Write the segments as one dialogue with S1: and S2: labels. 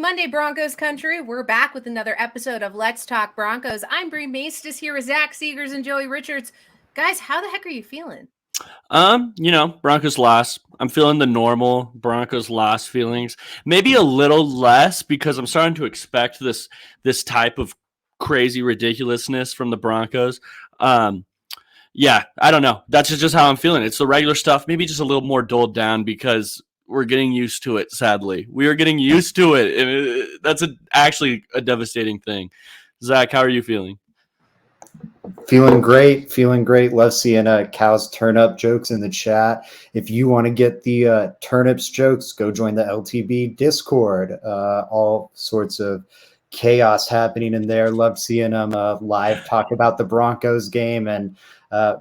S1: Monday, Broncos country. We're back with another episode of Let's Talk Broncos. I'm Bree Maestas here with Zach Seegers and Joey Richards. Guys, how the heck are you feeling?
S2: Broncos loss. I'm feeling the normal Broncos loss feelings. Maybe a little less because I'm starting to expect this type of crazy ridiculousness from the Broncos. I don't know. That's just how I'm feeling. It's the regular stuff, maybe just a little more dulled down because we're getting used to it, sadly. We are getting used to it, and that's actually a devastating thing. Zach, how are you feeling?
S3: Feeling great. Love seeing Cal's turnip jokes in the chat. If you want to get the turnips jokes, go join the LTB Discord. All sorts of chaos happening in there. Love seeing them live talk about the Broncos game and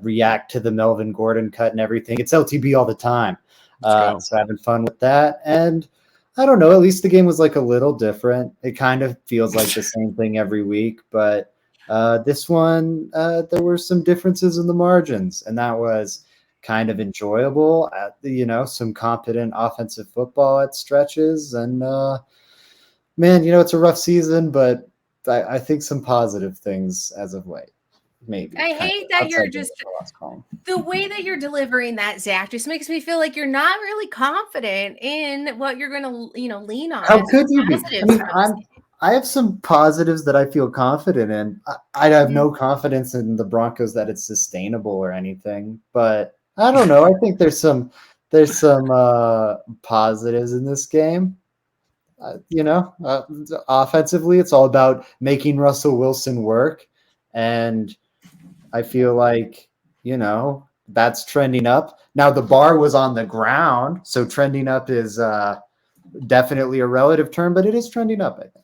S3: react to the Melvin Gordon cut and everything. It's LTB all the time. So having fun with that. And I don't know, at least the game was like a little different. It kind of feels like the same thing every week, but this one, there were some differences in the margins, and that was kind of enjoyable. Some competent offensive football at stretches, and it's a rough season, but I think some positive things as of late. Maybe
S1: I hate that you're just the way that you're delivering that, Zach, just makes me feel like you're not really confident in what you're going to, lean on.
S3: How could you be? I have some positives that I feel confident in. I have no confidence in the Broncos that it's sustainable or anything, but I don't know. I think there's some positives in this game. Offensively, it's all about making Russell Wilson work, and I feel like that's trending up. Now the bar was on the ground, so trending up is definitely a relative term, but it is trending up, I think.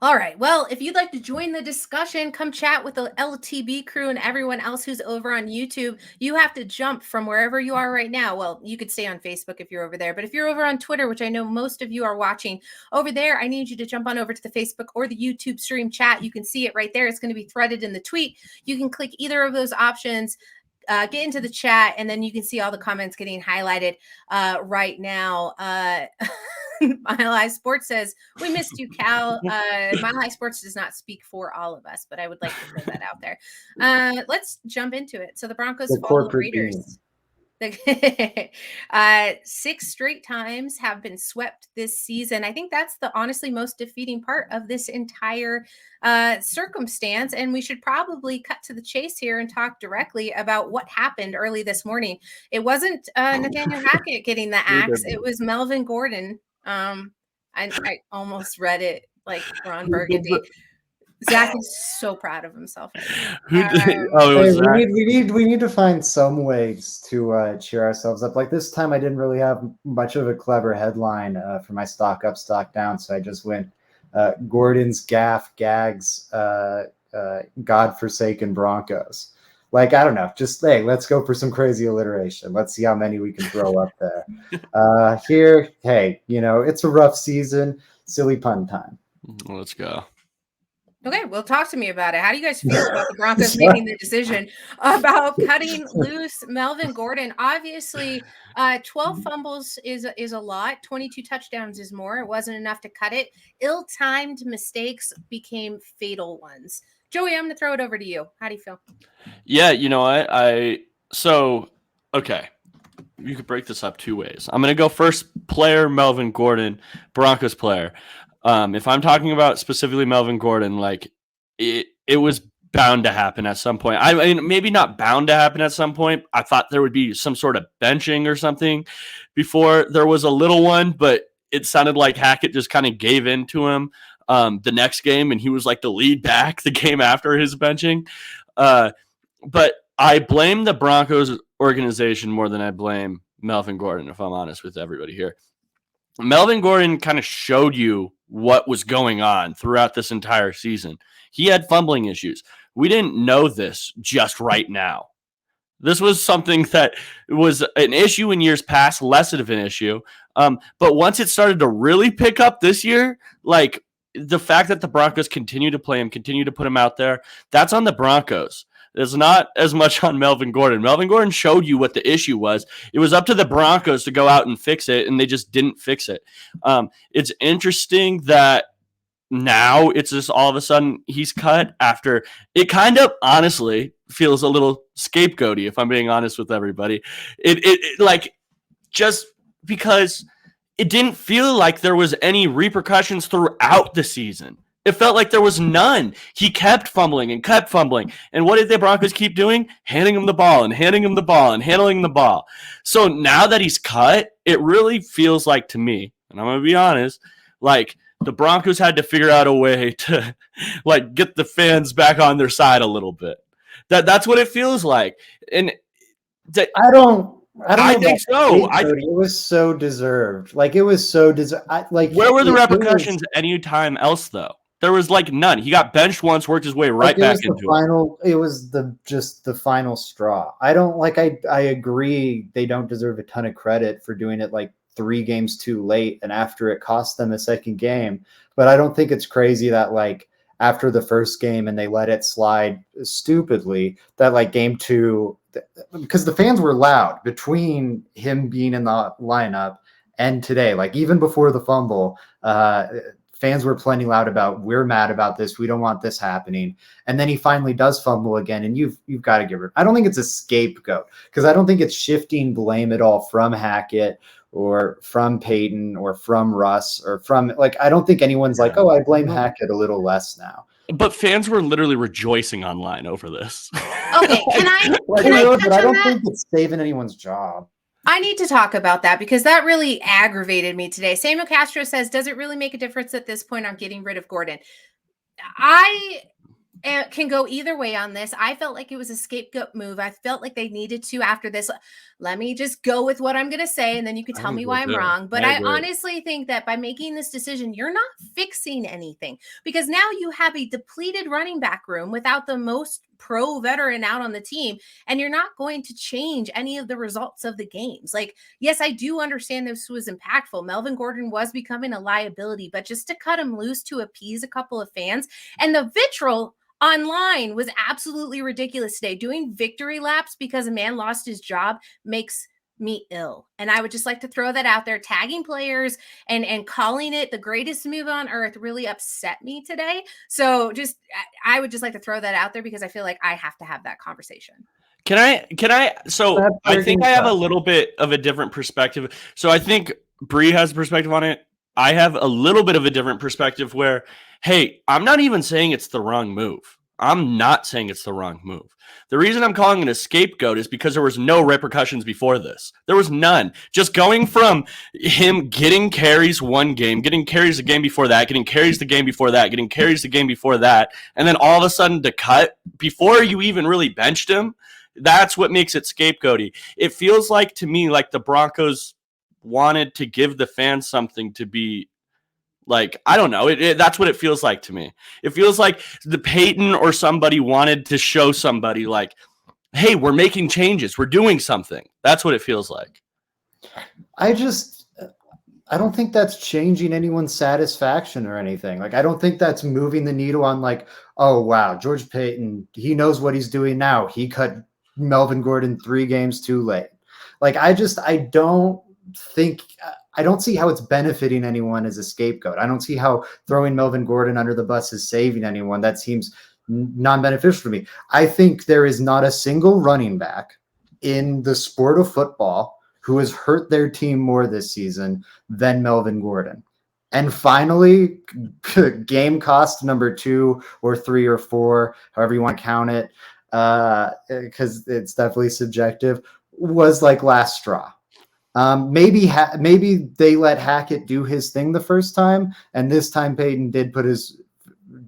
S1: All right. Well, if you'd like to join the discussion, come chat with the LTB crew and everyone else who's over on YouTube. You have to jump from wherever you are right now. Well, you could stay on Facebook if you're over there, but if you're over on Twitter, which I know most of you are watching over there, I need you to jump on over to the Facebook or the YouTube stream chat. You can see it right there. It's going to be threaded in the tweet. You can click either of those options. Get into the chat, and then you can see all the comments getting highlighted right now. Mile High Sports says, we missed you, Cal. Mile High Sports does not speak for all of us, but I would like to throw that out there. Let's jump into it. So the Broncos fall the Raiders. 6 straight times have been swept this season. I think that's the honestly most defeating part of this entire circumstance. And we should probably cut to the chase here and talk directly about what happened early this morning. It wasn't Nathaniel Hackett getting the axe. It was Melvin Gordon. I almost read it like Ron Burgundy. Zach is so proud of himself.
S3: We need to find some ways to cheer ourselves up. Like this time, I didn't really have much of a clever headline for my stock up, stock down, so I just went Gordon's gags, godforsaken Broncos. Like, I don't know, just let's go for some crazy alliteration. Let's see how many we can throw up there. It's a rough season. Silly pun time.
S2: Let's go.
S1: Okay, well, talk to me about it. How do you guys feel about the Broncos making the decision about cutting loose Melvin Gordon? Obviously, 12 fumbles is a lot. 22 touchdowns is more. It wasn't enough to cut it. Ill-timed mistakes became fatal ones. Joey, I'm going to throw it over to you. How do you feel?
S2: Yeah, okay. You could break this up 2 ways. I'm going to go first player, Melvin Gordon, Broncos player. If I'm talking about specifically Melvin Gordon, like it was bound to happen at some point. I mean, maybe not bound to happen at some point. I thought there would be some sort of benching or something before there was a little one, but it sounded like Hackett just kind of gave in to him the next game, and he was like the lead back the game after his benching. But I blame the Broncos organization more than I blame Melvin Gordon, if I'm honest with everybody here. Melvin Gordon kind of showed you what was going on throughout this entire season. He had fumbling issues. We didn't know this just right now. This was something that was an issue in years past, less of an issue. But once it started to really pick up this year, like the fact that the Broncos continue to play him, continue to put him out there, that's on the Broncos. It's not as much on Melvin Gordon. Melvin Gordon showed you what the issue was. It was up to the Broncos to go out and fix it, and they just didn't fix it. It's interesting that now it's just all of a sudden he's cut after it kind of honestly feels a little scapegoaty, if I'm being honest with everybody. It like just because it didn't feel like there was any repercussions throughout the season. It felt like there was none. He kept fumbling and kept fumbling. And what did the Broncos keep doing? Handing him the ball and handing him the ball and handling the ball. So now that he's cut, it really feels like to me, and I'm going to be honest, like the Broncos had to figure out a way to like get the fans back on their side a little bit. That's what it feels like. And I think so.
S3: It was so deserved. Like it was so deserved. Like
S2: where were the repercussions any time else though? There was like none. He got benched once, worked his way right back into
S3: it. It was just the final straw. I agree they don't deserve a ton of credit for doing it like 3 games too late and after it cost them a second game. But I don't think it's crazy that like after the first game and they let it slide stupidly, that like game 2, because the fans were loud between him being in the lineup and today, like even before the fumble, fans were plenty loud about, we're mad about this. We don't want this happening. And then he finally does fumble again. And you've got to give her, I don't think it's a scapegoat because I don't think it's shifting blame at all from Hackett or from Peyton or from Russ or from like, I don't think anyone's like, oh, I blame Hackett a little less now.
S2: But fans were literally rejoicing online over this.
S1: Okay, can I
S3: but I don't think it's saving anyone's job.
S1: I need to talk about that because that really aggravated me today. Samuel Castro says, does it really make a difference at this point on getting rid of Gordon? I can go either way on this. I felt like it was a scapegoat move. I felt like they needed to after this. Let me just go with what I'm going to say, and then you can tell me why I'm wrong. But I honestly think that by making this decision, you're not fixing anything because now you have a depleted running back room without the most pro veteran out on the team, and you're not going to change any of the results of the games. Like, yes, I do understand this was impactful. Melvin Gordon was becoming a liability, but just to cut him loose to appease a couple of fans, and the vitriol online was absolutely ridiculous today. Doing victory laps because a man lost his job makes me ill. And I would just like to throw that out there. Tagging players and calling it the greatest move on earth really upset me today. So I would just like to throw that out there because I feel like I have to have that conversation.
S2: Can I so I think I have a little bit of a different perspective. So I think Bree has a perspective on it. I have a little bit of a different perspective where, hey, I'm not even saying it's the wrong move. I'm not saying it's the wrong move. The reason I'm calling it a scapegoat is because there was no repercussions before this. There was none. Just going from him getting carries one game, getting carries the game before that, getting carries the game before that, getting carries the game before that, and then all of a sudden to cut before you even really benched him, that's what makes it scapegoaty. It feels like to me like the Broncos wanted to give the fans something to be like, I don't know. That's what it feels like to me. It feels like the Peyton or somebody wanted to show somebody like, hey, we're making changes. We're doing something. That's what it feels like.
S3: I don't think that's changing anyone's satisfaction or anything. Like, I don't think that's moving the needle on like, oh, wow, George Payton, he knows what he's doing now. He cut Melvin Gordon 3 games too late. Like, I don't see how it's benefiting anyone as a scapegoat. I don't see how throwing Melvin Gordon under the bus is saving anyone. That seems non-beneficial to me. I think there is not a single running back in the sport of football who has hurt their team more this season than Melvin Gordon. And finally, game cost number 2 or 3 or 4, however you want to count it, because it's definitely subjective, was like last straw. Maybe they let Hackett do his thing the first time, and this time Peyton did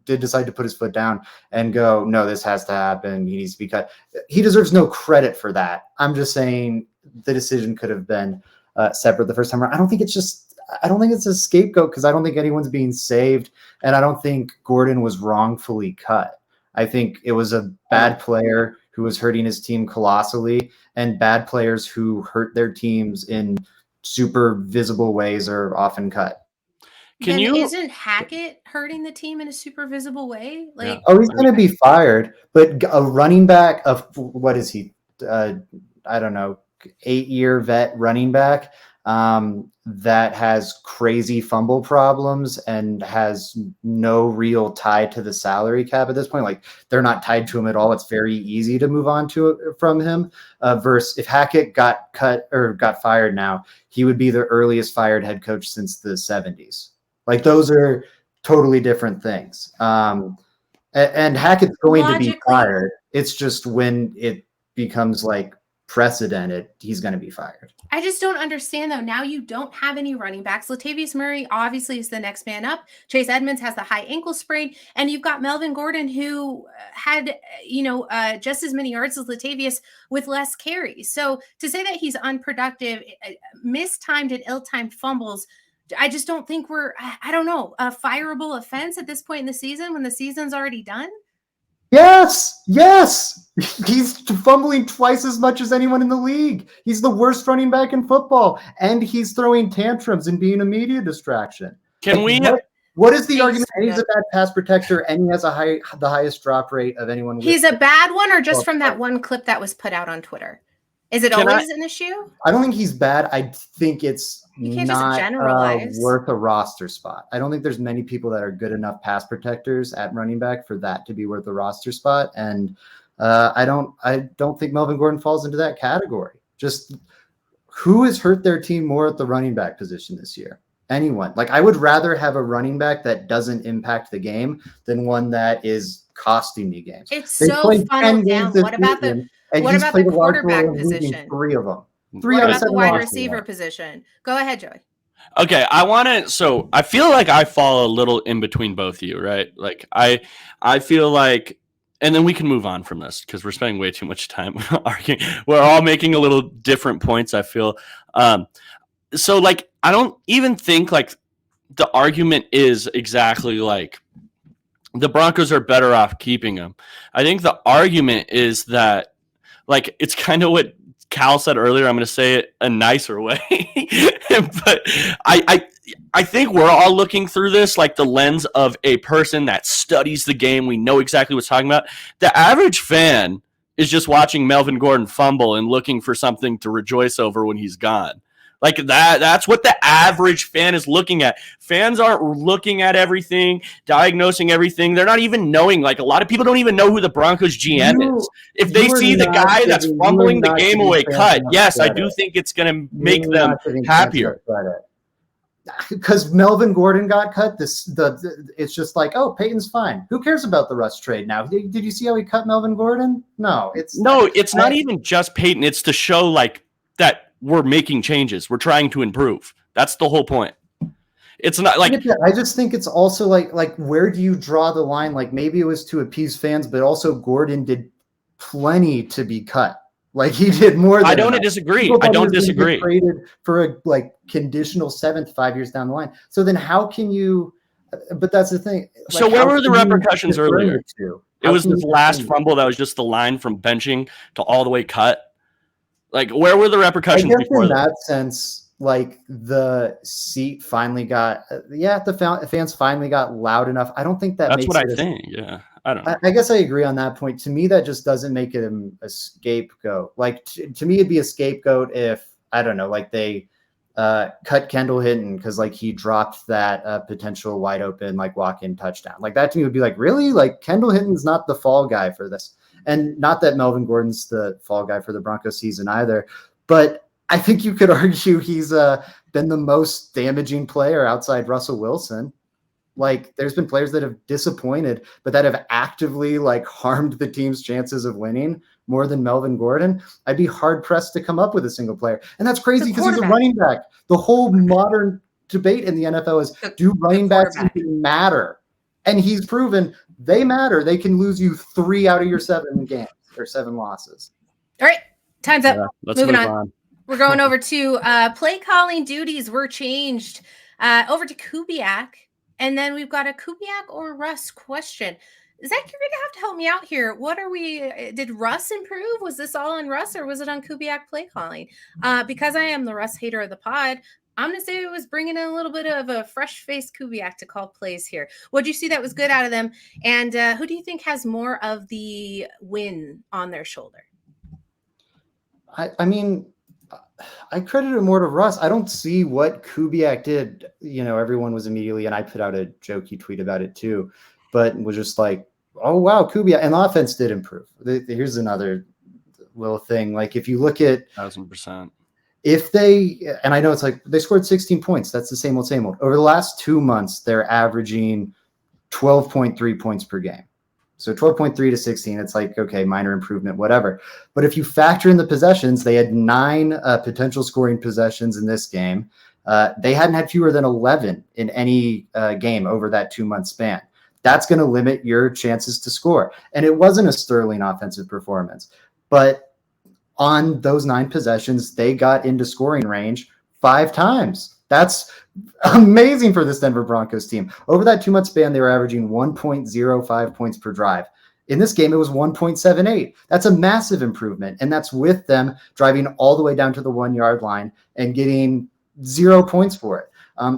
S3: decide to put his foot down and go, no, this has to happen. He needs to be cut. He deserves no credit for that. I'm just saying the decision could have been separate the first time around. I don't think it's a scapegoat because I don't think anyone's being saved, and I don't think Gordon was wrongfully cut. I think it was a bad player who was hurting his team colossally, and bad players who hurt their teams in super visible ways are often cut.
S2: Can you?
S1: Isn't Hackett hurting the team in a super visible way? Like,
S3: Oh, he's going to be fired. But a running back of what is he? I don't know, 8-year vet running back that has crazy fumble problems and has no real tie to the salary cap at this point. Like they're not tied to him at all. It's very easy to move on from him. Versus if Hackett got cut or got fired now, he would be the earliest fired head coach since the 70s. Like those are totally different things. And Hackett's going to be fired. It's just when it becomes like precedented, he's going to be fired.
S1: I just don't understand though. Now you don't have any running backs. Latavius Murray obviously is the next man up. Chase Edmonds has the high ankle sprain, and you've got Melvin Gordon who had, just as many yards as Latavius with less carries. So to say that he's unproductive, mistimed and ill-timed fumbles, I just don't think I don't know, a fireable offense at this point in the season when the season's already done.
S3: Yes. He's fumbling twice as much as anyone in the league. He's the worst running back in football, and he's throwing tantrums and being a media distraction.
S2: Can we?
S3: What is the argument? And he's a bad pass protector, and he has the highest drop rate of anyone.
S1: He's a bad one, or just from that one clip that was put out on Twitter? Is it always an issue?
S3: I don't think he's bad. I think it's
S1: you can't
S3: not
S1: just generalize.
S3: Worth a roster spot. I don't think there's many people that are good enough pass protectors at running back for that to be worth a roster spot. And I don't think Melvin Gordon falls into that category. Just who has hurt their team more at the running back position this year? Anyone. Like I would rather have a running back that doesn't impact the game than one that is costing me games.
S1: It's so funneled down. What about the quarterback position?
S3: 3 of them.
S1: What about the wide receiver position? Go ahead, Joey.
S2: Okay, so I feel like I fall a little in between both of you, right? Like I feel like, and then we can move on from this because we're spending way too much time arguing. We're all making a little different points, I feel. So like, I don't even think like the argument is exactly like the Broncos are better off keeping him. I think the argument is that like, it's kind of what Cal said earlier. I'm going to say it a nicer way, but I think we're all looking through this like the lens of a person that studies the game. We know exactly what's talking about. The average fan is just watching Melvin Gordon fumble and looking for something to rejoice over when he's gone. Like that's what the average fan is looking at. Fans aren't looking at everything, diagnosing everything. They're not even knowing. Like a lot of people don't even know who the Broncos GM is. If they see the guy that's fumbling the game away cut, yes, I do think it's going to make them happier.
S3: Because Melvin Gordon got cut, it's just like, oh, Peyton's fine. Who cares about the Russ trade now? Did you see how he cut Melvin Gordon? No, it's
S2: not even just Peyton. It's to show like that we're making changes. We're trying to improve. That's the whole point. It's not like
S3: I just think it's also like where do you draw the line? Like maybe it was to appease fans, but also Gordon did plenty to be cut. Like he did more than
S2: I don't disagree.
S3: Traded for a like conditional 7th 5 years down the line. So then how can you but that's the thing.
S2: Like, so where were the repercussions earlier? It was this last fumble that was just the line from benching to all the way cut. Like, where were the repercussions before
S3: in that sense, like, the seat finally got the fans finally got loud enough. I don't think that's makes
S2: what I think. Yeah. I don't know.
S3: I guess I agree on that point. To me, that just doesn't make it a scapegoat. Like, to me, it'd be a scapegoat if, I don't know, like they cut Kendall Hinton because, like, he dropped that potential wide open, like, walk-in touchdown. Like, that to me would be like, really? Like, Kendall Hinton's not the fall guy for this. And not that Melvin Gordon's the fall guy for the Broncos season either, but I think you could argue he's been the most damaging player outside Russell Wilson. Like there's been players that have disappointed, but that have actively like harmed the team's chances of winning more than Melvin Gordon. I'd be hard pressed to come up with a single player. And that's crazy because he's a running back. The whole modern debate in the NFL is do running backs even matter? And he's proven they matter. They can lose you 3 out of your 7 games or 7 losses.
S1: All right. Time's up.
S2: Let's move on.
S1: We're going over to play calling duties were changed over to Kubiak. And then we've got a Kubiak or Russ question. Zach, you're going to have to help me out here. Did Russ improve? Was this all on Russ or was it on Kubiak play calling? Because I am the Russ hater of the pod, I'm going to say it was bringing in a little bit of a fresh-faced Kubiak to call plays here. What did you see that was good out of them? And who do you think has more of the win on their shoulder?
S3: I mean, I credit it more to Russ. I don't see what Kubiak did. Everyone was immediately, and I put out a jokey tweet about it too, but was just like, oh, wow, Kubiak. And the offense did improve. Here's another little thing. Like, if you look at
S2: 1,000%.
S3: if they, and I know it's like they scored 16 points. That's the same old, same old. Over the last 2 months, they're averaging 12.3 points per game. So 12.3 to 16, it's like, okay, minor improvement, whatever. But if you factor in the possessions, they had 9 potential scoring possessions in this game. They hadn't had fewer than 11 in any game over that 2-month span. That's going to limit your chances to score. And it wasn't a sterling offensive performance. But on those 9 possessions, they got into scoring range 5 times. That's amazing for this Denver Broncos team. Over that 2-month span, they were averaging 1.05 points per drive. In this game, it was 1.78. That's a massive improvement. And that's with them driving all the way down to the 1-yard line and getting 0 points for it.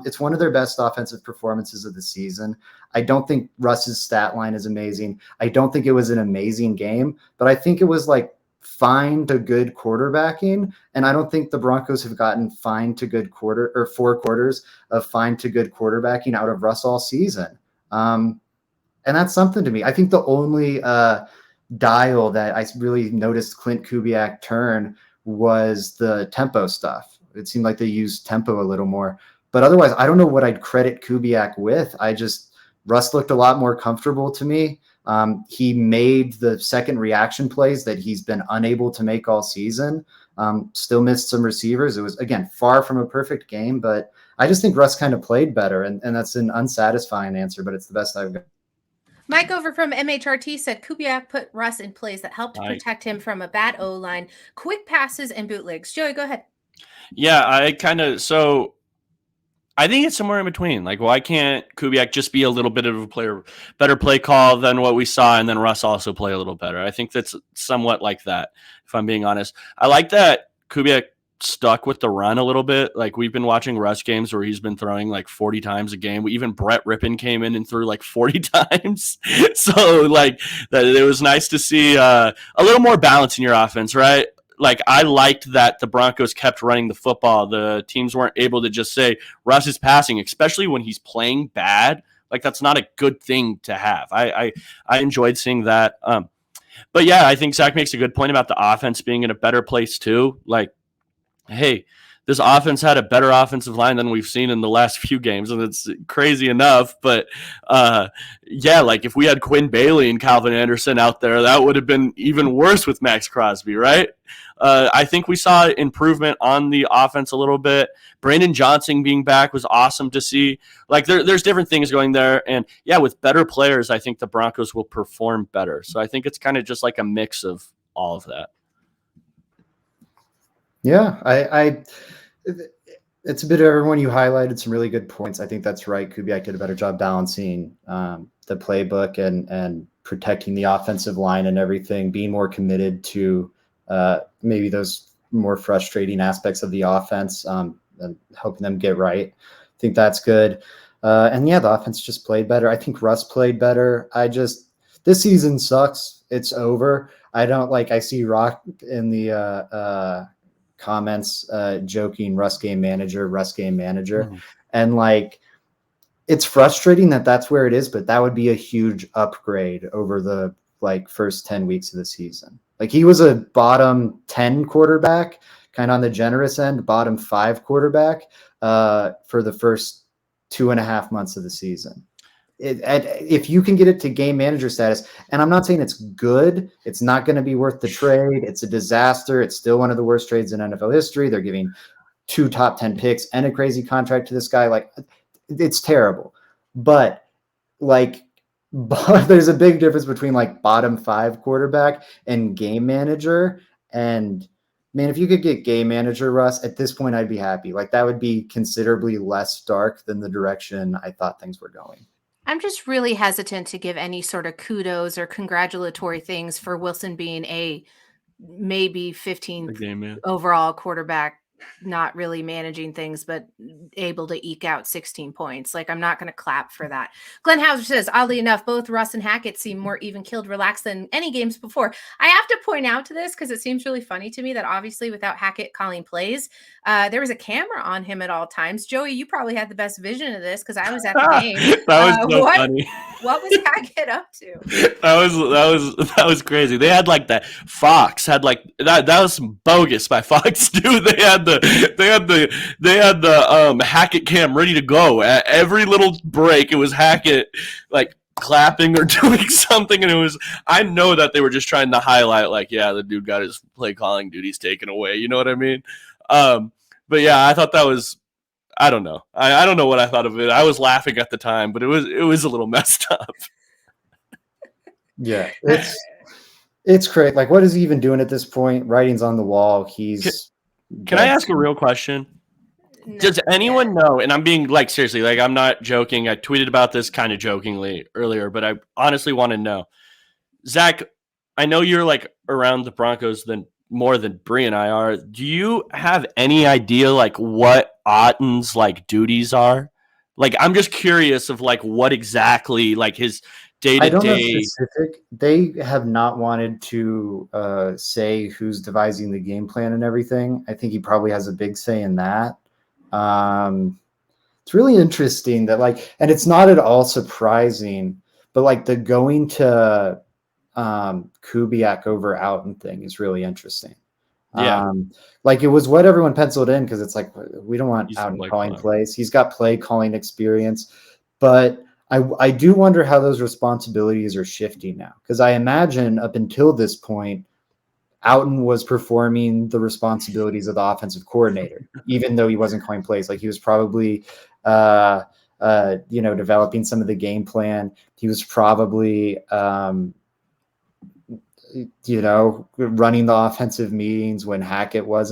S3: It's one of their best offensive performances of the season. I don't think Russ's stat line is amazing. I don't think it was an amazing game, but I think it was like fine to good quarterbacking. And I don't think the Broncos have gotten fine to good 4 quarters of fine to good quarterbacking out of Russ all season. And that's something to me. I think the only dial that I really noticed Clint Kubiak turn was the tempo stuff. It seemed like they used tempo a little more. But otherwise, I don't know what I'd credit Kubiak with. Russ looked a lot more comfortable to me. He made the second reaction plays that he's been unable to make all season. Still missed some receivers. It was, again, far from a perfect game, but I just think Russ kind of played better. And that's an unsatisfying answer, but it's the best I've got.
S1: Mike over from MHRT said Kubiak put Russ in plays that helped protect him from a bad O-line, quick passes, and bootlegs. Joey, go ahead.
S2: Yeah, I think it's somewhere in between. Like, why can't Kubiak just be a little bit of a better play call than what we saw, and then Russ also play a little better? I think that's somewhat like that, if I'm being honest. I like that Kubiak stuck with the run a little bit. Like, we've been watching Russ games where he's been throwing like 40 times a game. Even Brett Rippon came in and threw like 40 times. So, like, it was nice to see a little more balance in your offense, right? Like, I liked that the Broncos kept running the football. The teams weren't able to just say Russ is passing, especially when he's playing bad. Like, that's not a good thing to have. I enjoyed seeing that. But yeah, I think Zach makes a good point about the offense being in a better place too. Like, hey, this offense had a better offensive line than we've seen in the last few games, and it's crazy enough. But yeah, like if we had Quinn Bailey and Calvin Anderson out there, that would have been even worse with Max Crosby, right? I think we saw improvement on the offense a little bit. Brandon Johnson being back was awesome to see. Like there's different things going there. And yeah, with better players, I think the Broncos will perform better. So I think it's kind of just like a mix of all of that.
S3: Yeah, it's a bit of everyone. You highlighted some really good points. I think that's right. Kubiak did a better job balancing the playbook and protecting the offensive line and everything, being more committed to maybe those more frustrating aspects of the offense and helping them get right. I think that's good. And yeah, the offense just played better. I think Russ played better. This season sucks. It's over. I see Rock in the comments joking Russ game manager. Mm-hmm. And like, it's frustrating that that's where it is, but that would be a huge upgrade over the first 10 weeks of the season. Like, he was a bottom 10 quarterback, kind of on the generous end, bottom 5 quarterback for the first 2.5 months of the season. If you can get it to game manager status, and I'm not saying it's good, it's not going to be worth the trade. It's a disaster. It's still one of the worst trades in NFL history. They're giving 2 top 10 picks and a crazy contract to this guy. Like, it's terrible. But there's a big difference between bottom 5 quarterback and game manager. And man, if you could get game manager, Russ, at this point, I'd be happy. Like, that would be considerably less dark than the direction I thought things were going.
S1: I'm just really hesitant to give any sort of kudos or congratulatory things for Wilson being a maybe 15th overall quarterback not really managing things, but able to eke out 16 points. Like, I'm not going to clap for that. Glenn Hauser says, oddly enough, both Russ and Hackett seem more even killed, relaxed than any games before. I have to point out to this because it seems really funny to me that obviously without Hackett calling plays, there was a camera on him at all times. Joey, you probably had the best vision of this because I was at the game.
S2: That was so funny.
S1: What was Hackett up to?
S2: That was crazy. They had like that. Fox had like that. That was some bogus by Fox, dude. They had the Hackett cam ready to go at every little break. It was Hackett like clapping or doing something, and it was. I know that they were just trying to highlight like, yeah, the dude got his play calling duties taken away. You know what I mean? But yeah, I thought that was. I don't know. I don't know what I thought of it. I was laughing at the time, but it was a little messed up.
S3: Yeah, it's great. Like, what is he even doing at this point? Writing's on the wall.
S2: Can I ask a real question? No. Does anyone know? And I'm being like seriously, like I'm not joking. I tweeted about this kind of jokingly earlier, but I honestly want to know, Zach. I know you're like around the Broncos more than Bree and I are. Do you have any idea like what Otten's like duties are? Like, I'm just curious of like what exactly like his day-to-day.
S3: I don't know specific. They have not wanted to say who's devising the game plan and everything. I think he probably has a big say in that. It's really interesting that like, and it's not at all surprising, but like the going to Kubiak over Outen thing is really interesting.
S2: Yeah.
S3: Like it was what everyone penciled in because it's like we don't want Outen calling plays. He's got play calling experience, but I do wonder how those responsibilities are shifting now because I imagine up until this point, Outen was performing the responsibilities of the offensive coordinator, even though he wasn't calling plays. Like he was probably developing some of the game plan. He was probably running the offensive meetings when Hackett was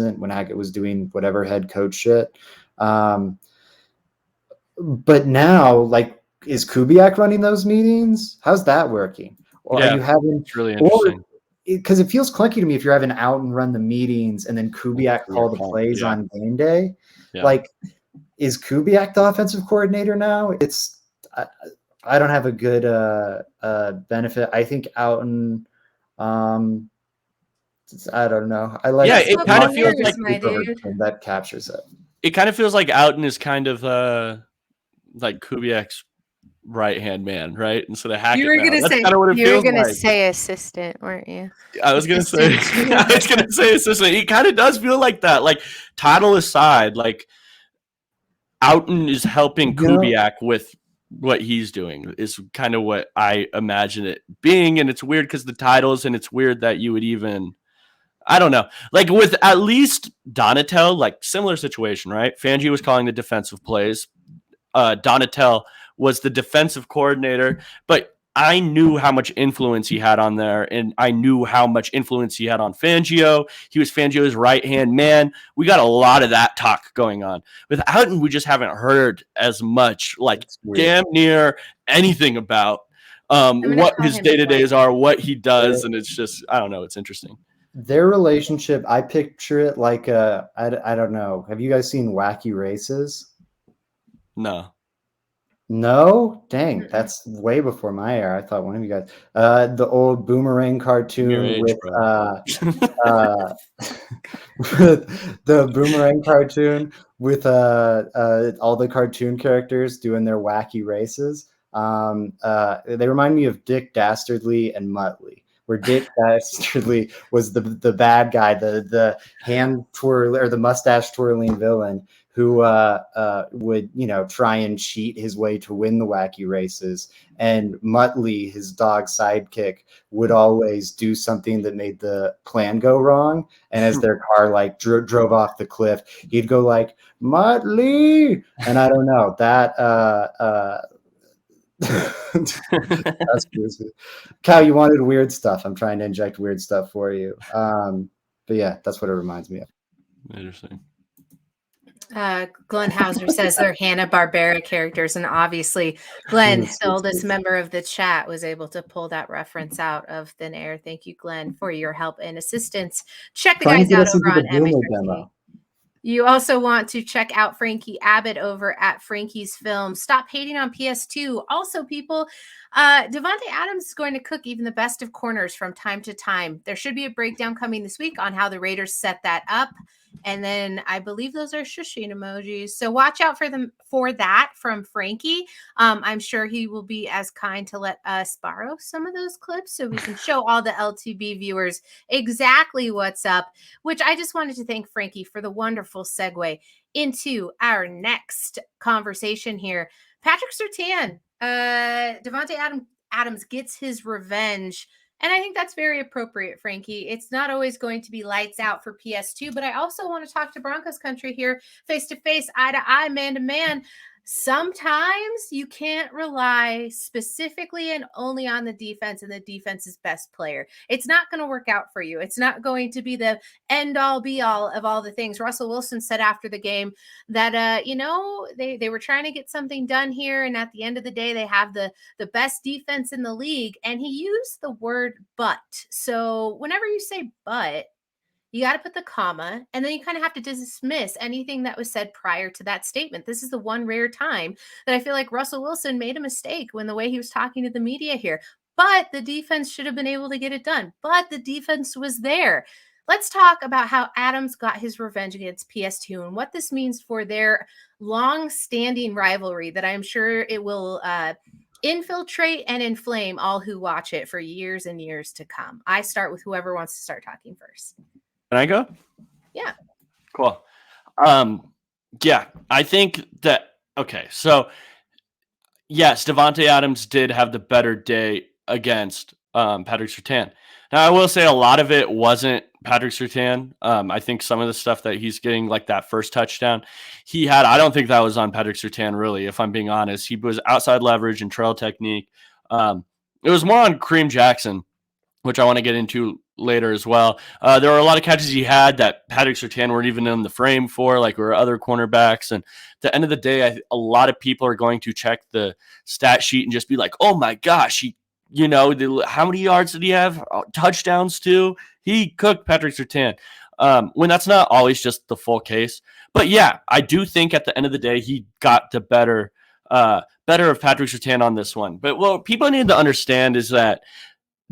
S3: doing whatever head coach shit. But now, like, is Kubiak running those meetings? How's that working? Or are you having?
S2: It's really interesting.
S3: Because it feels clunky to me if you're having Outen run the meetings and then Kubiak call the plays on game day. Yeah. Like, is Kubiak the offensive coordinator now? I don't have a good benefit. I think Outen. I don't know. I like.
S2: Yeah, it kind of feels like
S3: that captures it.
S2: It kind of feels like Outen is kind of like Kubiak's right-hand man, right? Instead of Hackett.
S4: You were gonna say assistant, weren't you?
S2: I was gonna say assistant. He kind of does feel like that. Like title aside, like Outen is helping Kubiak with what he's doing is kind of what I imagine it being. And it's weird because the titles, and it's weird that you would even, I don't know, like with at least Donatel, like similar situation, right? Fangio was calling the defensive plays. Donatel was the defensive coordinator, but I knew how much influence he had on there, and I knew how much influence he had on Fangio. He was Fangio's right-hand man. We got a lot of that talk going on. With Outen, we just haven't heard as much, like damn near anything about what his day-to-days are, what he does, and it's just, I don't know, it's interesting.
S3: Their relationship, I picture it like I don't know. Have you guys seen Wacky Races? No, dang, that's way before my era. I thought one of you guys, the old Boomerang cartoon with the Boomerang cartoon with all the cartoon characters doing their wacky races. They remind me of Dick Dastardly and Muttley, where Dick Dastardly was the bad guy, the hand twirl or the mustache twirling villain who would, try and cheat his way to win the wacky races. And Muttley, his dog sidekick, would always do something that made the plan go wrong. And as their car like drove off the cliff, he'd go like, Muttley! And I don't know, that that's crazy. Cal, you wanted weird stuff. I'm trying to inject weird stuff for you. But yeah, that's what it reminds me of.
S2: Interesting.
S1: Glenn Hauser says they're Hanna-Barbera characters, and obviously Glenn, the oldest member of the chat, was able to pull that reference out of thin air. Thank you, Glenn, for your help and assistance. Check the guys out over on MHRT. You also want to check out Frankie Abbott over at Frankie's Film. Stop hating on PS2. Also, people, Devontae Adams is going to cook even the best of corners from time to time. There should be a breakdown coming this week on how the Raiders set that up. And then I believe those are shushing emojis. So watch out for that from Frankie. I'm sure he will be as kind to let us borrow some of those clips so we can show all the LTB viewers exactly what's up, which I just wanted to thank Frankie for the wonderful segue into our next conversation here. Patrick Surtain, Devontae Adams gets his revenge. And I think that's very appropriate, Frankie. It's not always going to be lights out for PS2, but I also want to talk to Broncos country here, face to face, eye to eye, man to man. Sometimes you can't rely specifically and only on the defense and the defense's best player. It's not going to work out for you. It's not going to be the end all be all of all the things. Russell Wilson said after the game that, they were trying to get something done here. And at the end of the day, they have the best defense in the league. And he used the word but. So whenever you say but, you got to put the comma, and then you kind of have to dismiss anything that was said prior to that statement. This is the one rare time that I feel like Russell Wilson made a mistake when the way he was talking to the media here. But the defense should have been able to get it done. But the defense was there. Let's talk about how Adams got his revenge against PS2 and what this means for their long-standing rivalry that I'm sure it will infiltrate and inflame all who watch it for years and years to come. I start with whoever wants to start talking first.
S2: Can I go?
S1: Yeah.
S2: Cool. Yeah, I think that, okay, so yes, Devontae Adams did have the better day against Patrick Surtain. Now, I will say a lot of it wasn't Patrick Surtain. I think some of the stuff that he's getting, like that first touchdown he had, I don't think that was on Patrick Surtain, really, if I'm being honest. He was outside leverage and trail technique. It was more on Kareem Jackson, which I want to get into later as well. There were a lot of catches he had that Patrick Surtain weren't even in the frame for, like were other cornerbacks. And at the end of the day, a lot of people are going to check the stat sheet and just be like, oh my gosh, how many yards did he have? Touchdowns too. He cooked Patrick Surtain. When that's not always just the full case. But yeah, I do think at the end of the day, he got the better of Patrick Surtain on this one. But what people need to understand is that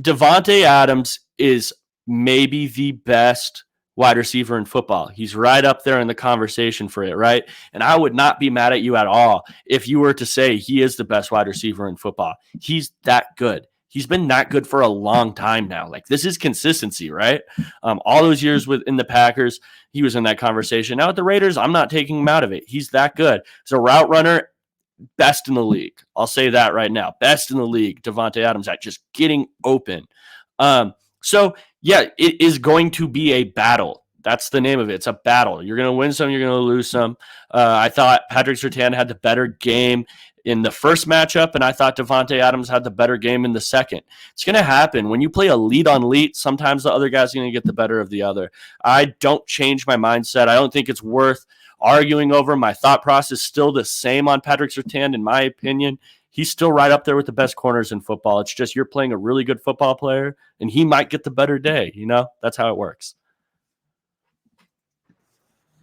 S2: Devontae Adams is maybe the best wide receiver in football. He's right up there in the conversation for it, right? And I would not be mad at you at all if you were to say he is the best wide receiver in football. He's that good. He's been that good for a long time now. Like, this is consistency, right? All those years in the Packers, he was in that conversation. Now at the Raiders, I'm not taking him out of it. He's that good. He's a route runner, best in the league. I'll say that right now. Best in the league, Devontae Adams, at just getting open. So, yeah, it is going to be a battle. That's the name of it. It's a battle. You're going to win some. You're going to lose some. I thought Patrick Surtain had the better game in the first matchup, and I thought Devontae Adams had the better game in the second. It's going to happen. When you play elite on elite, sometimes the other guy's going to get the better of the other. I don't change my mindset. I don't think it's worth arguing over. My thought process is still the same on Patrick Surtain, in my opinion. He's still right up there with the best corners in football. It's just you're playing a really good football player, and he might get the better day. That's how it works.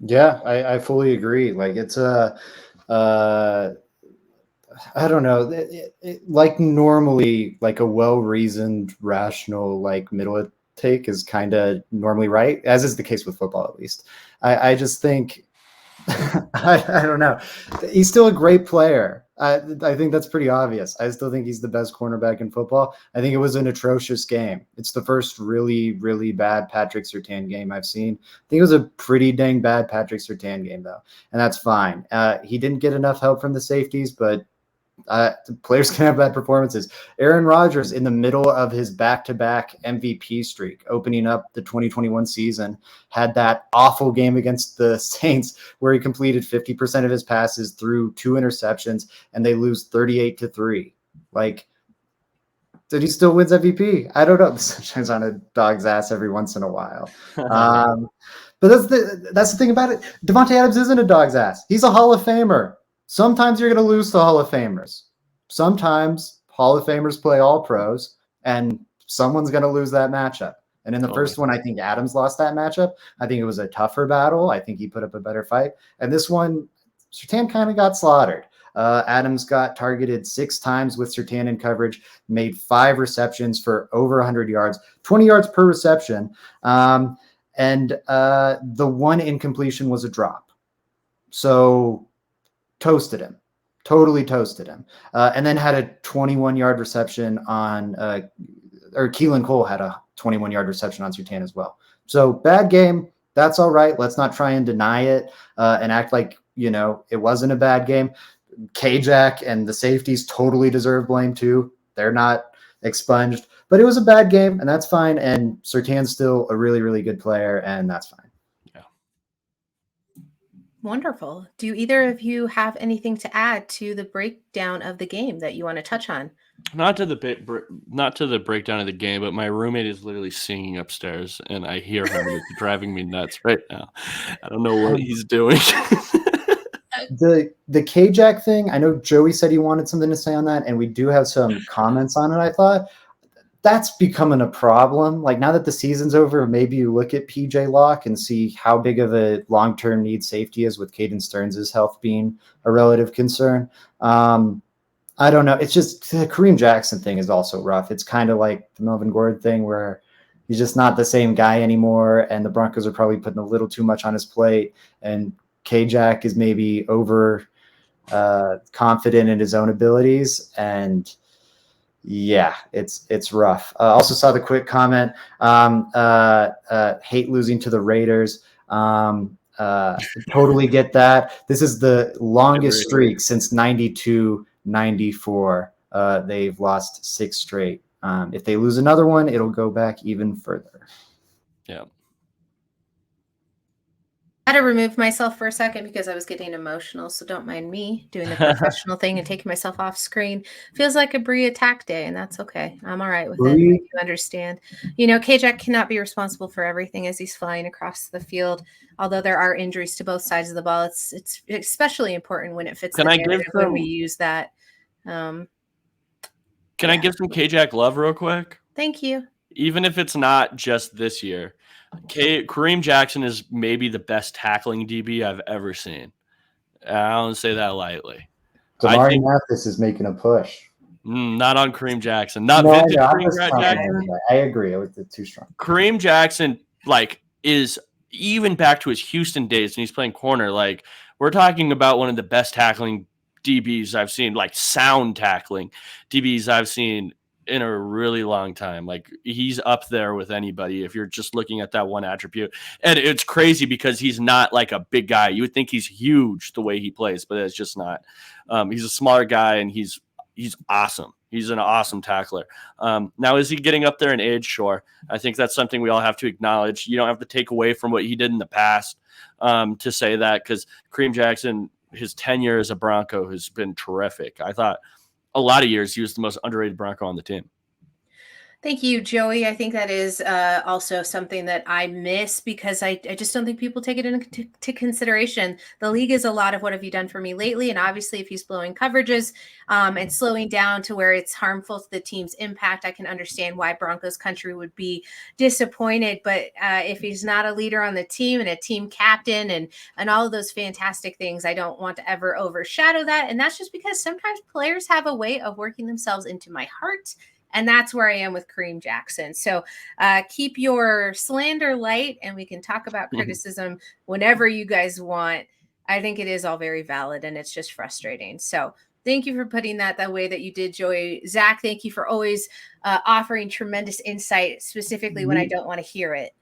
S3: Yeah, I fully agree. Like, it's I don't know. Like, normally, like a well-reasoned, rational, like middle take is kind of normally right, as is the case with football, at least. I just think, I don't know. He's still a great player. I think that's pretty obvious. I still think he's the best cornerback in football. I think it was an atrocious game. It's the first really, really bad Patrick Surtain game I've seen. I think it was a pretty dang bad Patrick Surtain game, though, and that's fine. He didn't get enough help from the safeties, but players can have bad performances. Aaron Rodgers, in the middle of his back-to-back MVP streak, opening up the 2021 season, had that awful game against the Saints where he completed 50% of his passes, threw 2 interceptions, and they lose 38-3. Like, did he still wins MVP? I don't know. The sun shines on a dog's ass every once in a while. But that's the thing about it. Devontae Adams isn't a dog's ass. He's a Hall of Famer. Sometimes you're going to lose to Hall of Famers. Sometimes Hall of Famers play all pros, and someone's going to lose that matchup. And in the first one, I think Adams lost that matchup. I think it was a tougher battle. I think he put up a better fight. And this one, Surtain kind of got slaughtered. Adams got targeted 6 times with Surtain in coverage, made 5 receptions for over 100 yards, 20 yards per reception. And the one incompletion was a drop. So toasted him, totally toasted him. And then had a 21-yard reception on, or Keelan Cole had a 21-yard reception on Surtain as well. So bad game. That's all right. Let's not try and deny it and act like, it wasn't a bad game. K-Jack and the safeties totally deserve blame too. They're not expunged, but it was a bad game, and that's fine. And Surtain's still a really, really good player, and that's fine.
S2: Yeah.
S1: Wonderful. Do either of you have anything to add to the breakdown of the game that you want to touch on?
S2: Not to the breakdown of the game, but my roommate is literally singing upstairs, and I hear him. It's driving me nuts right now. I don't know what he's doing.
S3: The K-Jack thing, I know Joey said he wanted something to say on that, and we do have some comments on it. I thought that's becoming a problem. Like, now that the season's over, maybe you look at PJ Locke and see how big of a long-term need safety is, with Caden Stearns' health being a relative concern. I don't know. It's just the Kareem Jackson thing is also rough. It's kind of like the Melvin Gordon thing, where he's just not the same guy anymore, and the Broncos are probably putting a little too much on his plate, and K-Jack is maybe over confident in his own abilities, and yeah, it's rough. Also saw the quick comment, hate losing to the Raiders. Totally get that. This is the longest streak since 92-94. They've lost 6 straight. If they lose another one, it'll go back even further.
S2: Yeah.
S1: I had to remove myself for a second because I was getting emotional, so don't mind me doing the professional thing and taking myself off screen. Feels like a Brie attack day, and that's okay. I'm all right with it. You understand. K-Jack cannot be responsible for everything as he's flying across the field. Although there are injuries to both sides of the ball, it's especially important when it fits the narrative when we use that.
S2: Can I give some K-Jack love real quick?
S1: Thank you.
S2: Even if it's not just this year. Kareem Jackson is maybe the best tackling DB I've ever seen. I don't say that lightly.
S3: Damari Mathis is making a push.
S2: Not on Kareem Jackson. Not vintage Kareem Jackson.
S3: I agree. With it too strong.
S2: Kareem Jackson, is even back to his Houston days, and he's playing corner. We're talking about one of the best tackling DBs I've seen, sound tackling DBs I've seen in a really long time. He's up there with anybody if you're just looking at that one attribute. And it's crazy because he's not a big guy. You would think he's huge the way he plays, but it's just not. He's a smaller guy, and he's awesome. He's an awesome tackler. Now, is he getting up there in age? Sure. I think that's something we all have to acknowledge. You don't have to take away from what he did in the past to say that, because Kareem Jackson, his tenure as a Bronco has been terrific. I thought a lot of years he was the most underrated Bronco on the team.
S1: Thank you, Joey. I think that is also something that I miss because I just don't think people take it into consideration. The league is a lot of what have you done for me lately? And obviously, if he's blowing coverages and slowing down to where it's harmful to the team's impact, I can understand why Broncos country would be disappointed. But if he's not a leader on the team and a team captain and all of those fantastic things, I don't want to ever overshadow that. And that's just because sometimes players have a way of working themselves into my heart. And that's where I am with Kareem Jackson. So keep your slander light, and we can talk about criticism whenever you guys want. I think it is all very valid, and it's just frustrating. So thank you for putting that the way that you did, Joey. Zach, thank you for always offering tremendous insight, specifically when I don't want to hear it.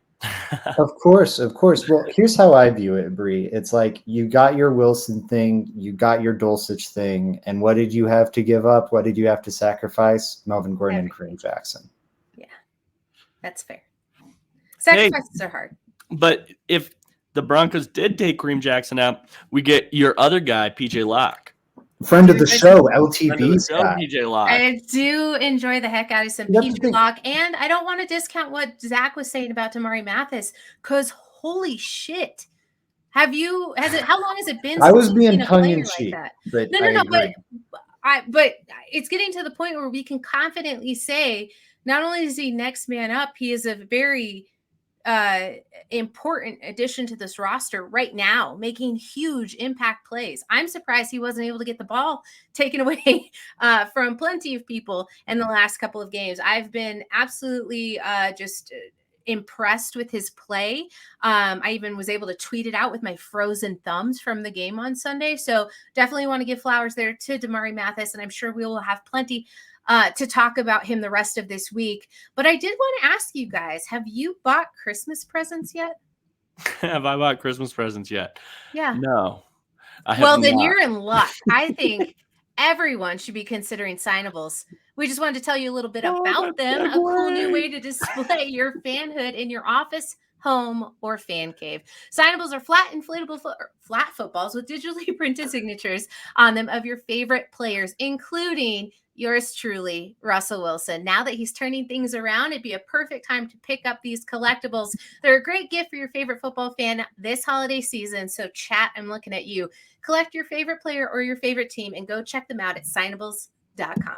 S3: Of course. Well, here's how I view it, Bree. It's like you got your Wilson thing, you got your Dulcich thing, and what did you have to give up? What did you have to sacrifice? Melvin Gordon and Kareem Jackson.
S1: Yeah, that's fair. Sacrifices are hard.
S2: But if the Broncos did take Kareem Jackson out, we get your other guy, PJ Locke.
S3: Friend of the show, LTB.
S2: PJ Locke.
S1: I do enjoy the heck out of some PJ Locke, and I don't want to discount what Zach was saying about Damari Mathis, because holy shit. How long has it been?
S3: I was being tongue in cheek.
S1: No, but it's getting to the point where we can confidently say not only is he next man up, he is a very important addition to this roster right now, making huge impact plays. I'm surprised he wasn't able to get the ball taken away from plenty of people in the last couple of games. I've been absolutely just impressed with his play. I even was able to tweet it out with my frozen thumbs from the game on Sunday. So definitely want to give flowers there to Damari Mathis, and I'm sure we will have plenty to talk about him the rest of this week. But I did want to ask you guys, have you bought Christmas presents yet?
S2: Have I bought Christmas presents yet?
S1: Yeah.
S2: No.
S1: Well, then you're in luck. I think everyone should be considering signables. We just wanted to tell you a little bit about them, a cool new way to display your fanhood in your office, home, or fan cave. Signables are flat inflatable flat footballs with digitally printed signatures on them of your favorite players, including yours truly, Russell Wilson. Now that he's turning things around, it'd be a perfect time to pick up these collectibles. They're a great gift for your favorite football fan this holiday season. So chat, I'm looking at you. Collect your favorite player or your favorite team and go check them out at signables.com.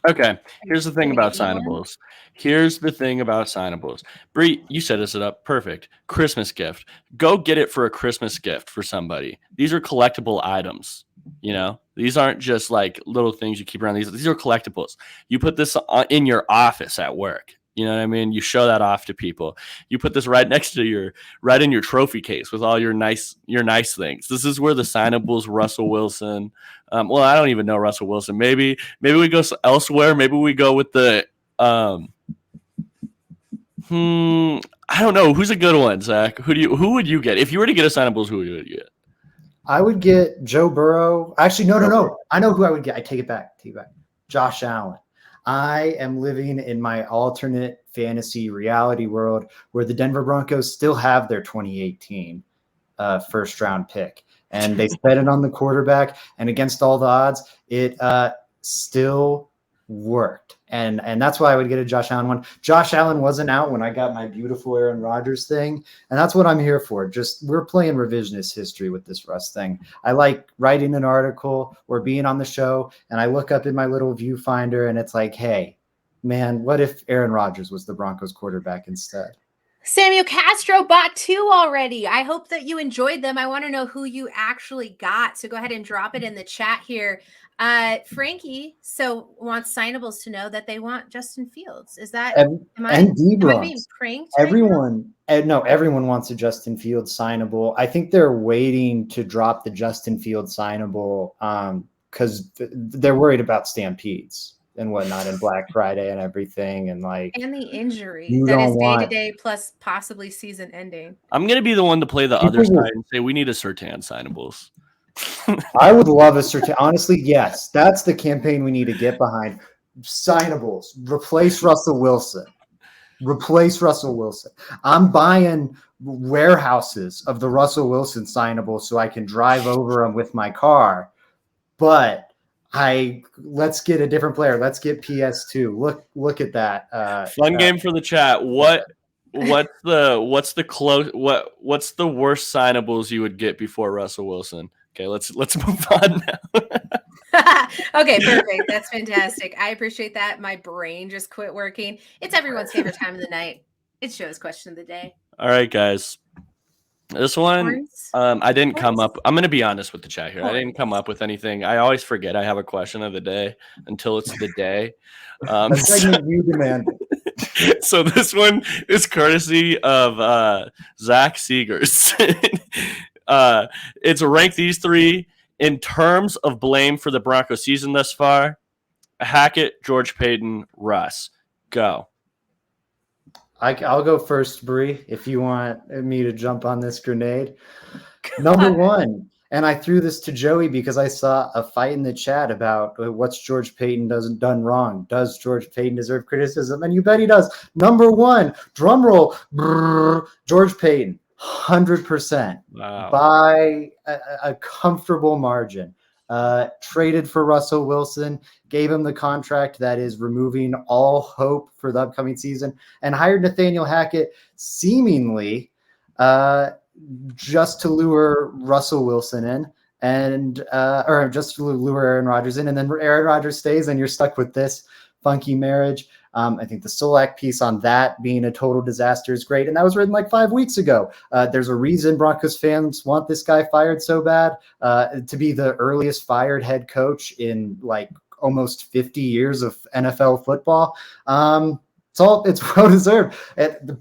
S2: Okay, here's the thing about signables. Bree, you set us up perfect. Christmas gift. Go get it for a Christmas gift for somebody. These are collectible items. You know, these aren't just like little things you keep around. These are collectibles. You put this in your office at work. You know what I mean? You show that off to people. You put this right next to right in your trophy case with all your nice things. This is where the signables, Russell Wilson. Well, I don't even know Russell Wilson. Maybe we go elsewhere. Maybe we go with the I don't know. Who's a good one, Zach? Who would you get? If you were to get a signables, who would you get?
S3: I would get Joe Burrow. Actually, no. I know who I would get. I take it back. Josh Allen. I am living in my alternate fantasy reality world where the Denver Broncos still have their 2018 first round pick. And they spent it on the quarterback. And against all the odds, it still worked. And that's why I would get a Josh Allen one. Josh Allen wasn't out when I got my beautiful Aaron Rodgers thing. And that's what I'm here for. Just we're playing revisionist history with this Russ thing. I like writing an article or being on the show, and I look up in my little viewfinder and it's like, hey, man, what if Aaron Rodgers was the Broncos quarterback instead?
S1: Samuel Castro bought 2 already. I hope that you enjoyed them. I want to know who you actually got. So go ahead and drop it in the chat here. Frankie wants signables to know that they want Justin Fields. Is that am I being pranked?
S3: Everyone wants a Justin Fields signable. I think they're waiting to drop the Justin Fields signable because they're worried about stampedes and whatnot and Black Friday and everything and the
S1: injury that is day-to-day plus possibly season ending.
S2: I'm gonna be the one to play the other side and say we need a Surtain signables.
S3: I would love a Surtain. Honestly, yes, that's the campaign we need to get behind. Signables. Replace Russell Wilson. I'm buying warehouses of the Russell Wilson signables so I can drive over them with my car. But let's get a different player. Let's get PS2. Look at that.
S2: Fun game for the chat. What's the worst signables you would get before Russell Wilson? Okay, let's move on now.
S1: Okay, perfect. That's fantastic. I appreciate that. My brain just quit working. It's everyone's favorite time of the night. It's Joe's question of the day.
S2: All right, guys. This one, I didn't come up. I'm going to be honest with the chat here. I didn't come up with anything. I always forget I have a question of the day until it's the day.
S3: You demand.
S2: So this one is courtesy of Zach Seegers. It's rank these 3 in terms of blame for the Broncos season thus far. Hackett, George Paton, Russ. Go.
S3: I'll go first, Bree, if you want me to jump on this grenade. Number 1, and I threw this to Joey because I saw a fight in the chat about what's George Paton done wrong. Does George Paton deserve criticism? And you bet he does. Number 1, drum roll, George Paton, 100%.
S2: Wow.
S3: By a comfortable margin. Traded for Russell Wilson, gave him the contract that is removing all hope for the upcoming season, and hired Nathaniel Hackett seemingly just to lure Russell Wilson in. and or just lure Aaron Rodgers in, and then Aaron Rodgers stays, and you're stuck with this funky marriage. I think the Solak piece on that being a total disaster is great. And that was written like 5 weeks ago. There's a reason Broncos fans want this guy fired so bad, to be the earliest fired head coach in like almost 50 years of NFL football. It's well deserved.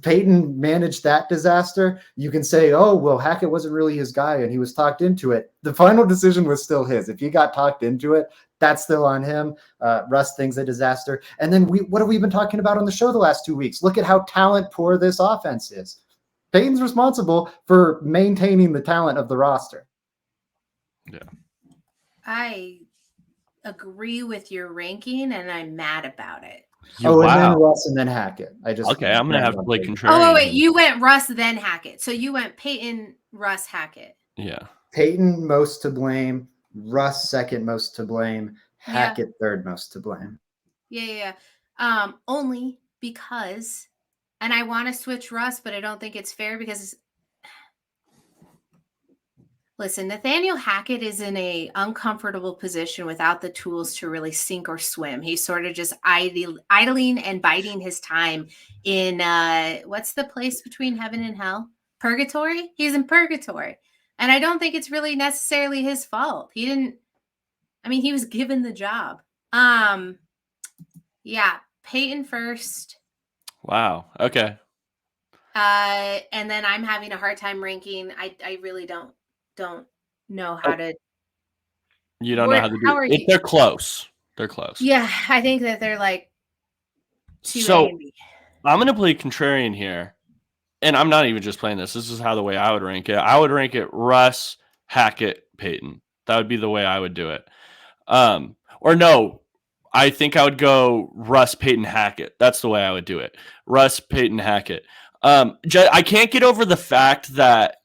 S3: Peyton managed that disaster. You can say, oh, well, Hackett wasn't really his guy and he was talked into it. The final decision was still his. If he got talked into it, that's still on him. Russ thing's a disaster. And then what have we been talking about on the show the last 2 weeks? Look at how talent poor this offense is. Peyton's responsible for maintaining the talent of the roster.
S2: Yeah.
S1: I agree with your ranking, and I'm mad about it.
S3: And then Russ and then Hackett. I'm
S2: gonna have to play contrarian.
S1: Oh wait, you went Russ then Hackett. So you went Peyton, Russ, Hackett.
S2: Yeah.
S3: Peyton most to blame, Russ second most to blame, Hackett third most to blame.
S1: Yeah. Only because, and I want to switch Russ, but I don't think it's fair because listen, Nathaniel Hackett is in a uncomfortable position without the tools to really sink or swim. He's sort of just idling and biding his time in what's the place between heaven and hell? Purgatory? He's in purgatory. And I don't think it's really necessarily his fault. He was given the job. Yeah, Peyton first.
S2: Wow. Okay.
S1: And then I'm having a hard time ranking. I really don't know how to.
S2: You don't know how to do it. They're close. They're close.
S1: Yeah, I think that they're like
S2: so I'm going to play contrarian here. And I'm not even just playing this. This is how the way I would rank it. I would rank it Russ, Hackett, Peyton. That would be the way I would do it. Or no, I think I would go Russ, Peyton, Hackett. That's the way I would do it. Russ, Peyton, Hackett. I can't get over the fact that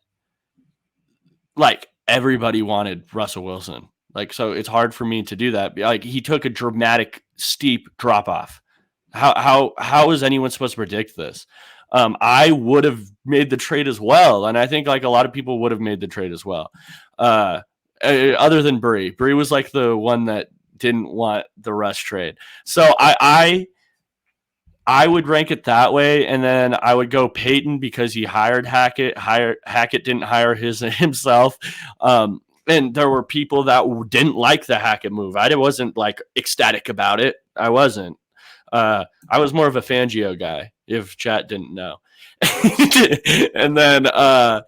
S2: like everybody wanted Russell Wilson. Like, so it's hard for me to do that. Like, he took a dramatic, steep drop off. How is anyone supposed to predict this? I would have made the trade as well. And I think like a lot of people would have made the trade as well. Other than Bree. Bree was like the one that didn't want the Russ trade. So I would rank it that way. And then I would go Peyton because he hired Hackett. Hackett didn't hire himself. And there were people that didn't like the Hackett move. I wasn't like ecstatic about it. I wasn't. I was more of a Fangio guy, if chat didn't know. And then, so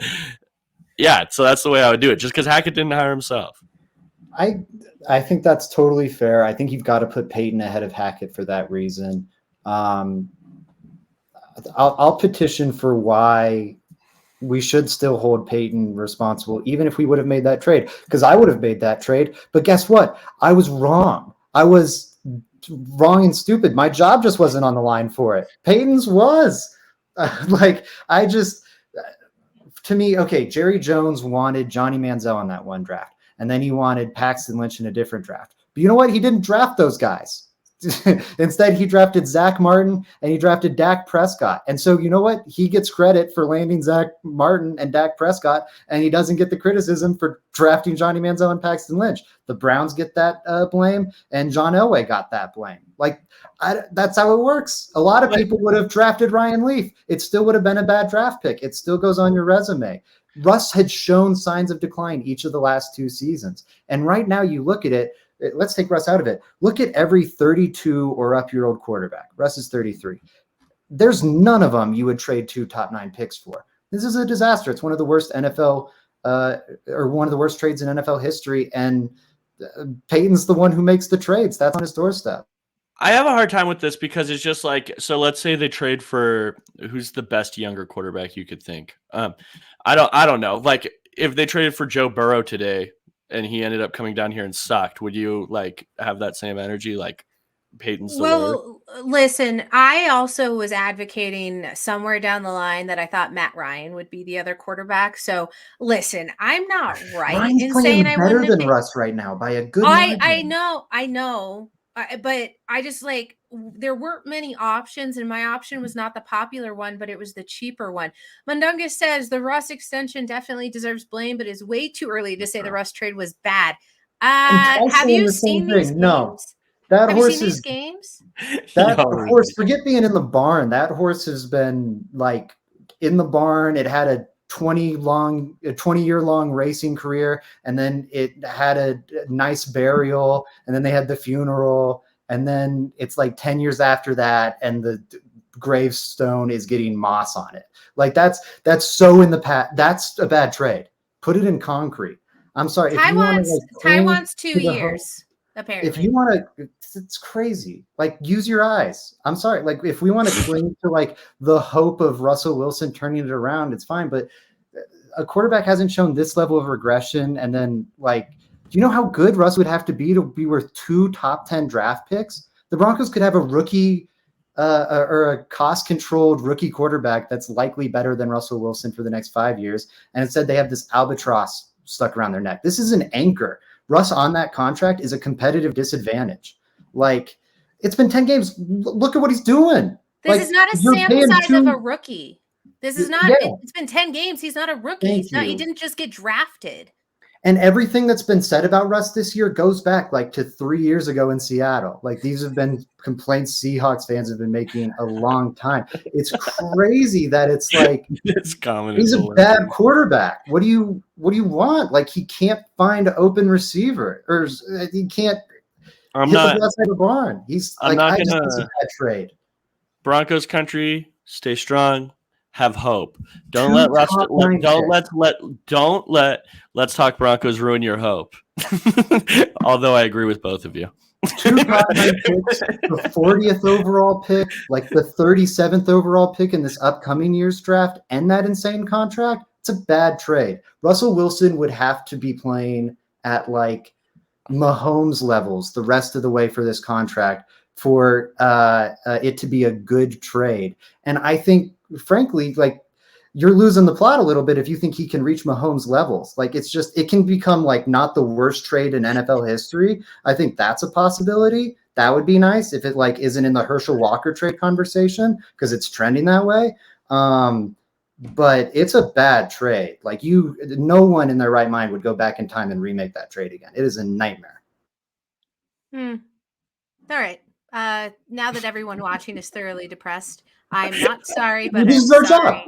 S2: that's the way I would do it, just because Hackett didn't hire himself.
S3: I think that's totally fair. I think you've got to put Peyton ahead of Hackett for that reason. I'll petition for why we should still hold Peyton responsible, even if we would have made that trade, because I would have made that trade. But guess what? I was wrong. I was wrong and stupid. My job just wasn't on the line for it. Peyton's was. To me, okay, Jerry Jones wanted Johnny Manziel in that one draft, and then he wanted Paxton Lynch in a different draft. But you know what? He didn't draft those guys. Instead, he drafted Zach Martin and he drafted Dak Prescott. And so, you know what? He gets credit for landing Zach Martin and Dak Prescott, and he doesn't get the criticism for drafting Johnny Manziel and Paxton Lynch. The Browns get that blame, and John Elway got that blame. That's how it works. A lot of people would have drafted Ryan Leaf. It still would have been a bad draft pick. It still goes on your resume. Russ had shown signs of decline each of the last 2 seasons. And right now you look at it, let's take Russ out of it. Look at every 32 or up-year-old quarterback. Russ is 33. There's none of them you would trade 2 top 9 picks for. This is a disaster. It's one of the worst NFL or one of the worst trades in NFL history. And Peyton's the one who makes the trades. That's on his doorstep.
S2: I have a hard time with this because it's just like, so let's say they trade for who's the best younger quarterback you could think. I don't know. Like if they traded for Joe Burrow today and he ended up coming down here and sucked, would you like have that same energy? Like Peyton's the word?
S1: Listen, I also was advocating somewhere down the line that I thought Matt Ryan would be the other quarterback. So listen, I'm not right
S3: Ryan's
S1: in
S3: playing
S1: saying I
S3: better
S1: wouldn't
S3: than Russ right now by a good margin.
S1: I know. but I just there weren't many options, and my option was not the popular one, but it was the cheaper one. Mundungus says the Russ extension definitely deserves blame, but it's way too early to say the Russ trade was bad. Have you seen these games?
S3: No, that
S1: Have you
S3: horse
S1: seen these
S3: is
S1: games?
S3: that horse. Forget being in the barn. That horse has been like in the barn. It had a 20-year long racing career, and then it had a nice burial, and then they had the funeral, and then it's like 10 years after that, and the gravestone is getting moss on it. Like that's so in the past. That's a bad trade. Put it in concrete. I'm sorry.
S1: Ty wants 2 years. Apparently,
S3: if you want to, it's crazy. Like, use your eyes. I'm sorry. Like, if we want to cling to like the hope of Russell Wilson turning it around, it's fine. But a quarterback hasn't shown this level of regression. And then, like, do you know how good Russ would have to be worth 2 top 10 draft picks? The Broncos could have a rookie or a cost-controlled rookie quarterback that's likely better than Russell Wilson for the next 5 years. And instead, they have this albatross stuck around their neck. This is an anchor. Russ on that contract is a competitive disadvantage. Like, it's been 10 games. Look at what he's doing.
S1: This is not a sample size of a rookie. This is not. Yeah. It's been 10 games. He's not a rookie. He didn't just get drafted.
S3: And everything that's been said about Russ this year goes back like to 3 years ago in Seattle. Like, these have been complaints Seahawks fans have been making a long time. It's crazy that it's like
S2: it's common.
S3: He's a bad quarterback. What do you want? Like, he can't find an open receiver, or he can't hit the ball outside the barn. He's
S2: I'm
S3: like,
S2: not
S3: it's
S2: gonna
S3: a bad trade.
S2: Broncos country, stay strong. Have hope. Don't let Let's Talk Broncos ruin your hope. Although I agree with both of you.
S3: 2 top 9 picks, the 40th overall pick, like the 37th overall pick in this upcoming year's draft, and that insane contract. It's a bad trade. Russell Wilson would have to be playing at like Mahomes levels the rest of the way for this contract for it to be a good trade. And I think, frankly, like, you're losing the plot a little bit if you think he can reach Mahomes levels. Like, it can become like not the worst trade in NFL history. I think that's a possibility. That would be nice if it like isn't in the Herschel Walker trade conversation, because it's trending that way. But it's a bad trade. Like, no one in their right mind would go back in time and remake that trade again. It is a nightmare.
S1: All right. Now that everyone watching is thoroughly depressed, I'm not sorry, but
S3: this is our job.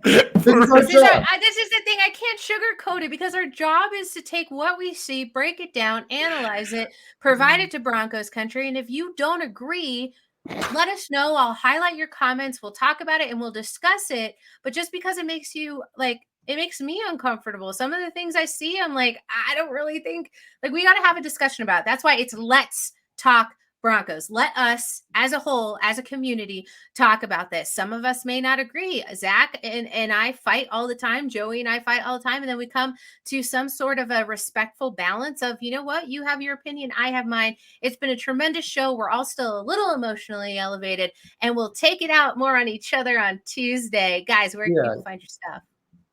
S1: This is the thing. I can't sugarcoat it, because our job is to take what we see, break it down, analyze it, provide it to Broncos country. And if you don't agree, let us know. I'll highlight your comments. We'll talk about it and we'll discuss it. But just because it makes you it makes me uncomfortable. Some of the things I see, I'm like, I don't really think we got to have a discussion about it. That's why it's Let's Talk Broncos. Let us, as a whole, as a community, talk about this. Some of us may not agree. Zach and I fight all the time. Joey and I fight all the time. And then we come to some sort of a respectful balance of, you know what? You have your opinion. I have mine. It's been a tremendous show. We're all still a little emotionally elevated, and we'll take it out more on each other on Tuesday. Guys, where can people find your stuff?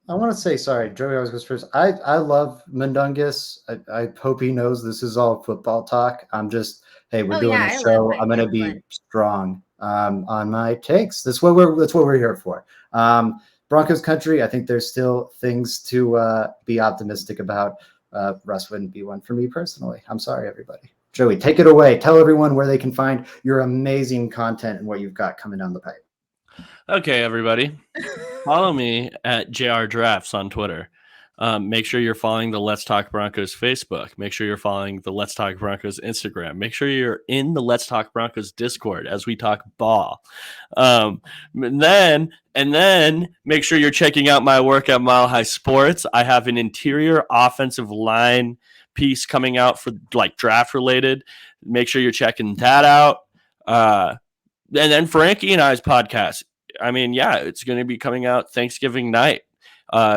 S3: I want to say, sorry, Joey always goes first. I love Mundungus. I hope he knows this is all football talk. I'm just, hey, we're doing a show. I'm going to be strong on my takes. That's what we're here for. Broncos country, I think there's still things to be optimistic about. Russ wouldn't be one for me personally. I'm sorry, everybody. Joey, take it away. Tell everyone where they can find your amazing content and what you've got coming down the pipe.
S2: Okay, everybody. Follow me at JR Drafts on Twitter. Make sure you're following the Let's Talk Broncos Facebook. Make sure you're following the Let's Talk Broncos Instagram. Make sure you're in the Let's Talk Broncos Discord as we talk ball. And then make sure you're checking out my work at Mile High Sports. I have an interior offensive line piece coming out for like draft related. Make sure you're checking that out. And then Frankie and I's podcast. I mean, yeah, it's going to be coming out Thanksgiving night.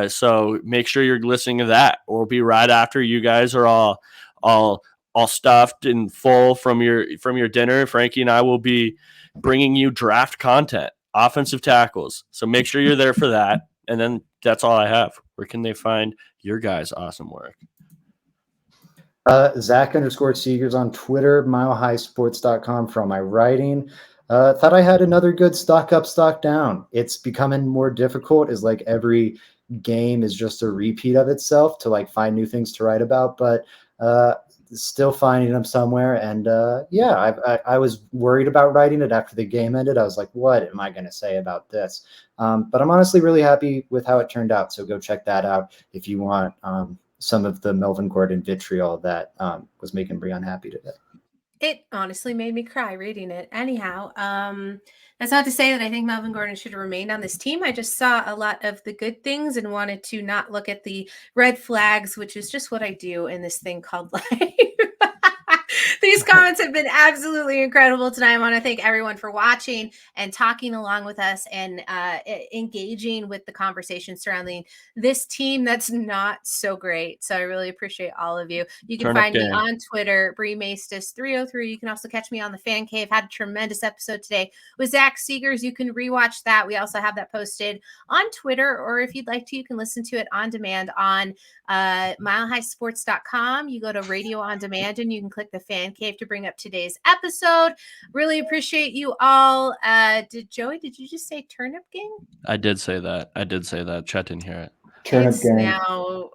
S2: So make sure you're listening to that. Or it'll be right after you guys are all stuffed and full from your dinner. Frankie and I will be bringing you draft content, offensive tackles. So make sure you're there for that. And then that's all I have. Where can they find your guys' awesome work?
S3: Zach_Seegers on Twitter, milehighsports.com for all my writing. Thought I had another good stock up, stock down. It's becoming more difficult as like every game is just a repeat of itself to like find new things to write about, but still finding them somewhere. And I was worried about writing it after the game ended. I was like, what am I going to say about this? But I'm honestly really happy with how it turned out. So go check that out if you want some of the Melvin Gordon vitriol that was making Bree unhappy today.
S1: It honestly made me cry reading it. Anyhow, that's not to say that I think Melvin Gordon should have remained on this team. I just saw a lot of the good things and wanted to not look at the red flags, which is just what I do in this thing called life. These comments have been absolutely incredible tonight. I want to thank everyone for watching and talking along with us and engaging with the conversation surrounding this team that's not so great. So I really appreciate all of you. You can find me on Twitter, Bree Maestas 303. You can also catch me on the Fan Cave. Had a tremendous episode today with Zach Seegers. You can rewatch that. We also have that posted on Twitter, or if you'd like to, you can listen to it on demand on milehighsports.com. You go to radio on demand and you can click the Fan Cave to bring up today's episode. Really appreciate you all. Did you just say turnip gang?
S2: I did say that. Chet didn't hear it.
S3: Turnip gang.
S1: Now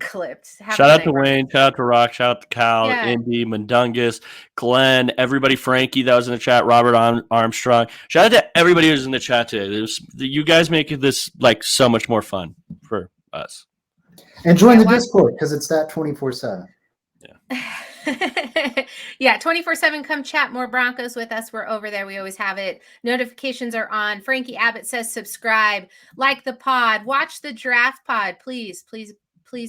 S1: clipped.
S2: Shout out to Wayne, shout out to Rock, shout out to Cal, Indy, Mundungus, Glenn, everybody, Frankie that was in the chat, Robert Armstrong. Shout out to everybody who's in the chat today. You guys make this like so much more fun for us.
S3: And join the Discord because it's that 24/7.
S1: Yeah, 24/7. Come chat more Broncos with us. We're over there. We always have it. Notifications are on. Frankie Abbott says subscribe, like the pod, watch the draft pod. Please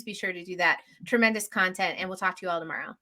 S1: be sure to do that. Tremendous content, and we'll talk to you all tomorrow.